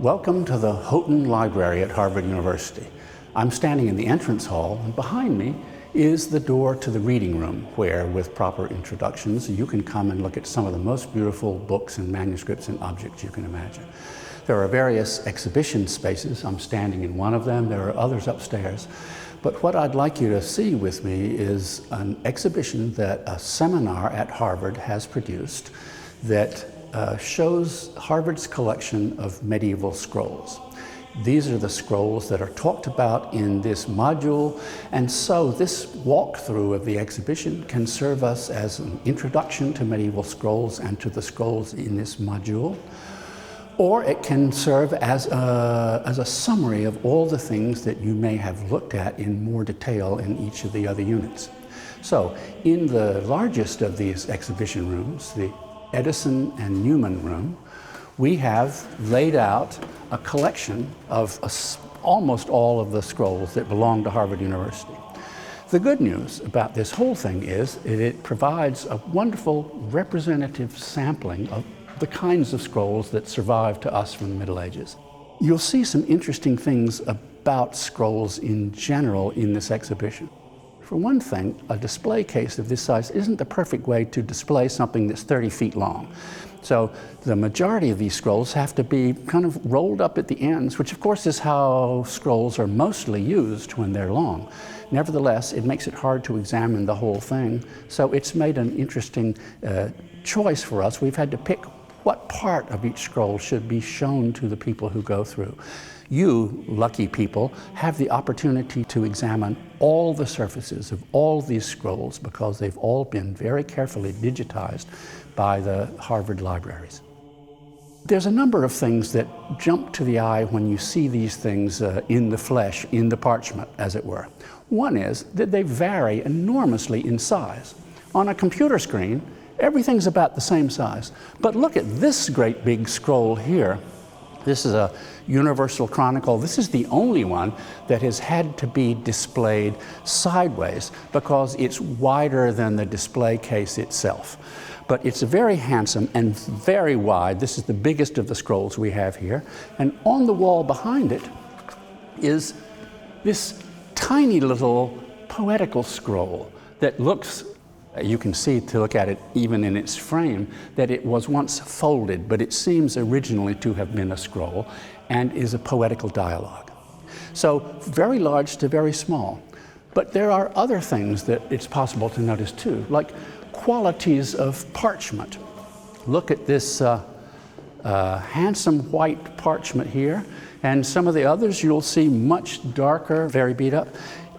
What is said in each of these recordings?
Welcome to the Houghton Library at Harvard University. I'm standing in the entrance hall, and behind me is the door to the reading room, where, with proper introductions, you can come and look at some of the most beautiful books and manuscripts and objects you can imagine. There are various exhibition spaces. I'm standing in one of them. There are others upstairs. But what I'd like you to see with me is an exhibition that a seminar at Harvard has produced that shows Harvard's collection of medieval scrolls. These are the scrolls that are talked about in this module, and so this walkthrough of the exhibition can serve us as an introduction to medieval scrolls and to the scrolls in this module, or it can serve as a summary of all the things that you may have looked at in more detail in each of the other units. So, in the largest of these exhibition rooms, the Edison and Newman room, we have laid out a collection of almost all of the scrolls that belong to Harvard University. The good news about this whole thing is that it provides a wonderful representative sampling of the kinds of scrolls that survive to us from the Middle Ages. You'll see some interesting things about scrolls in general in this exhibition. For one thing, a display case of this size isn't the perfect way to display something that's 30 feet long. So the majority of these scrolls have to be kind of rolled up at the ends, which of course is how scrolls are mostly used when they're long. Nevertheless, it makes it hard to examine the whole thing, so it's made an interesting choice for us. We've had to pick what part of each scroll should be shown to the people who go through. You, lucky people, have the opportunity to examine all the surfaces of all these scrolls because they've all been very carefully digitized by the Harvard libraries. There's a number of things that jump to the eye when you see these things in the flesh, in the parchment, as it were. One is that they vary enormously in size. On a computer screen, everything's about the same size. But look at this great big scroll here. This is a Universal Chronicle. This is the only one that has had to be displayed sideways because it's wider than the display case itself. But it's very handsome and very wide. This is the biggest of the scrolls we have here. And on the wall behind it is this tiny little poetical scroll that looks, you can see to look at it even in its frame, that it was once folded, but it seems originally to have been a scroll and is a poetical dialogue. So very large to very small. But there are other things that it's possible to notice too, like qualities of parchment. Look at this handsome white parchment here, and some of the others you'll see much darker, very beat up.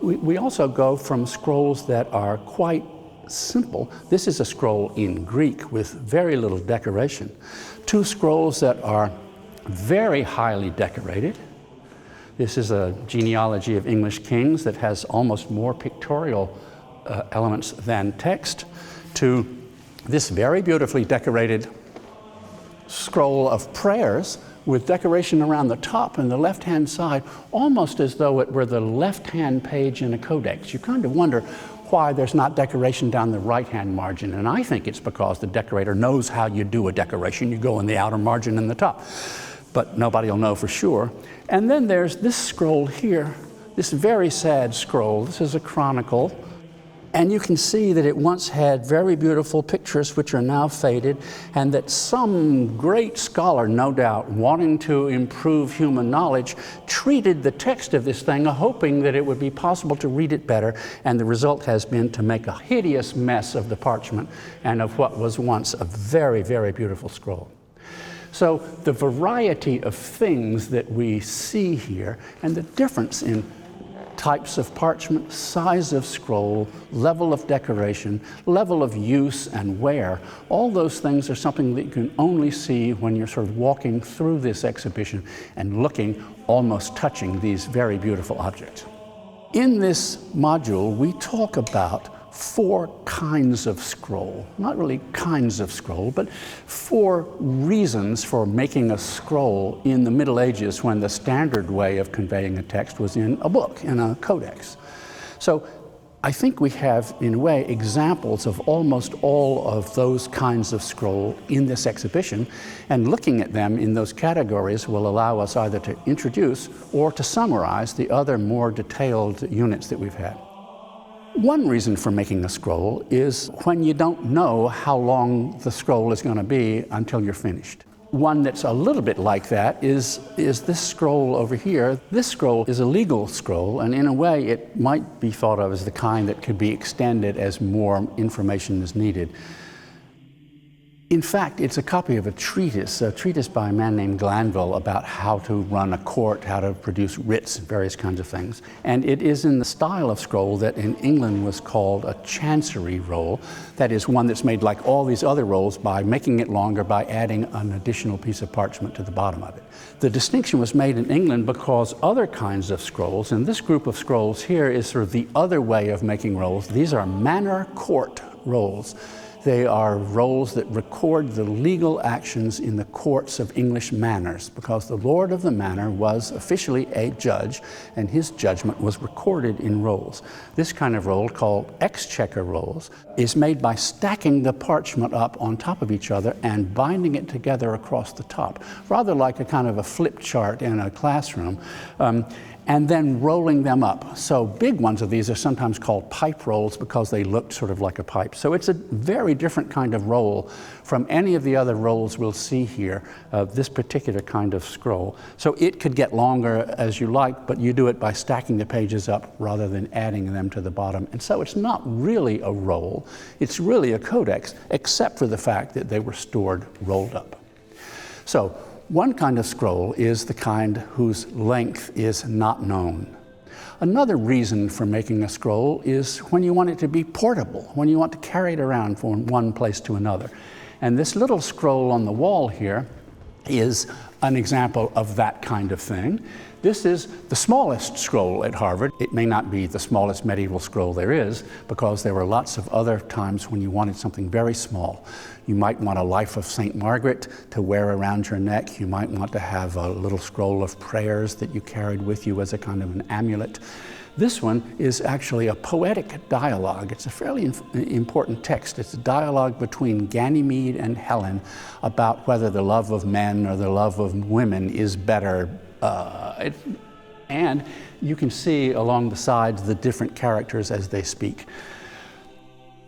We also go from scrolls that are quite simple. This is a scroll in Greek with very little decoration, to scrolls that are very highly decorated. This is a genealogy of English kings that has almost more pictorial elements than text, to this very beautifully decorated scroll of prayers with decoration around the top and the left-hand side, almost as though it were the left-hand page in a codex. You kind of wonder why there's not decoration down the right-hand margin, and I think it's because the decorator knows how you do a decoration. You go in the outer margin and the top, but nobody will know for sure. And then there's this scroll here, this very sad scroll. This is a chronicle, and you can see that it once had very beautiful pictures which are now faded, and that some great scholar, no doubt, wanting to improve human knowledge, treated the text of this thing, hoping that it would be possible to read it better, and the result has been to make a hideous mess of the parchment and of what was once a very, very beautiful scroll. So the variety of things that we see here, and the difference in types of parchment, size of scroll, level of decoration, level of use and wear, all those things are something that you can only see when you're sort of walking through this exhibition and looking, almost touching these very beautiful objects. In this module, we talk about 4 kinds of scroll. Not really kinds of scroll, but 4 reasons for making a scroll in the Middle Ages, when the standard way of conveying a text was in a book, in a codex. So I think we have, in a way, examples of almost all of those kinds of scroll in this exhibition, and looking at them in those categories will allow us either to introduce or to summarize the other more detailed units that we've had. One reason for making a scroll is when you don't know how long the scroll is going to be until you're finished. One that's a little bit like that is this scroll over here. This scroll is a legal scroll, and in a way it might be thought of as the kind that could be extended as more information is needed. In fact, it's a copy of a treatise by a man named Glanville about how to run a court, how to produce writs, various kinds of things. And it is in the style of scroll that in England was called a chancery roll. That is one that's made like all these other rolls by making it longer by adding an additional piece of parchment to the bottom of it. The distinction was made in England because other kinds of scrolls, and this group of scrolls here is sort of the other way of making rolls. These are manor court rolls. They are rolls that record the legal actions in the courts of English manors, because the lord of the manor was officially a judge, and his judgment was recorded in rolls. This kind of roll, called Exchequer Rolls, is made by stacking the parchment up on top of each other and binding it together across the top, rather like a kind of a flip chart in a classroom. And then rolling them up. So big ones of these are sometimes called pipe rolls because they look sort of like a pipe. So it's a very different kind of roll from any of the other rolls we'll see here, this particular kind of scroll. So it could get longer as you like, but you do it by stacking the pages up rather than adding them to the bottom. And so it's not really a roll, it's really a codex, except for the fact that they were stored rolled up. So one kind of scroll is the kind whose length is not known. Another reason for making a scroll is when you want it to be portable, when you want to carry it around from one place to another. And this little scroll on the wall here is an example of that kind of thing. This is the smallest scroll at Harvard. It may not be the smallest medieval scroll there is, because there were lots of other times when you wanted something very small. You might want a Life of St. Margaret to wear around your neck. You might want to have a little scroll of prayers that you carried with you as a kind of an amulet. This one is actually a poetic dialogue. It's a fairly important text. It's a dialogue between Ganymede and Helen about whether the love of men or the love of women is better. And you can see along the sides the different characters as they speak.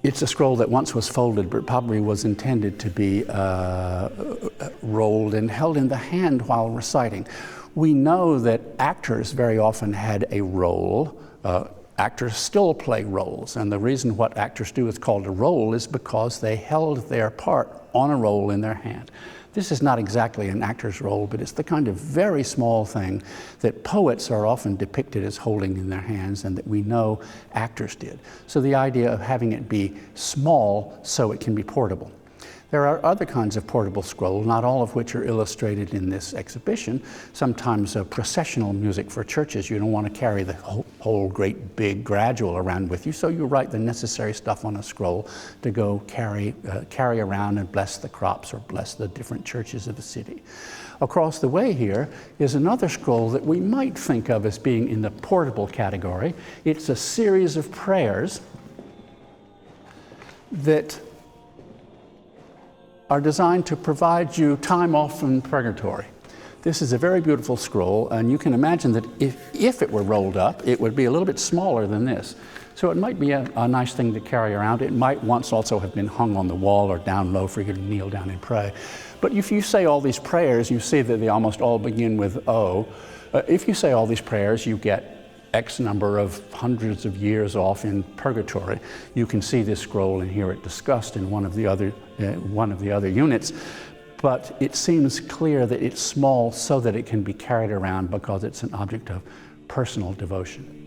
It's a scroll that once was folded, but probably was intended to be rolled and held in the hand while reciting. We know that actors very often had a roll. Actors still play roles, and the reason what actors do is called a roll is because they held their part on a roll in their hand. This is not exactly an actor's roll, but it's the kind of very small thing that poets are often depicted as holding in their hands and that we know actors did. So the idea of having it be small so it can be portable. There are other kinds of portable scrolls, not all of which are illustrated in this exhibition. Sometimes processional music for churches. You don't want to carry the whole great big gradual around with you, so you write the necessary stuff on a scroll to go carry around and bless the crops or bless the different churches of the city. Across the way here is another scroll that we might think of as being in the portable category. It's a series of prayers that are designed to provide you time off from purgatory. This is a very beautiful scroll, and you can imagine that if it were rolled up, it would be a little bit smaller than this. So it might be a nice thing to carry around. It might once also have been hung on the wall or down low for you to kneel down and pray. But if you say all these prayers, you see that they almost all begin with O. If you say all these prayers, you get X number of hundreds of years off in purgatory. You can see this scroll and hear it discussed in one of the other units. But it seems clear that it's small so that it can be carried around because it's an object of personal devotion.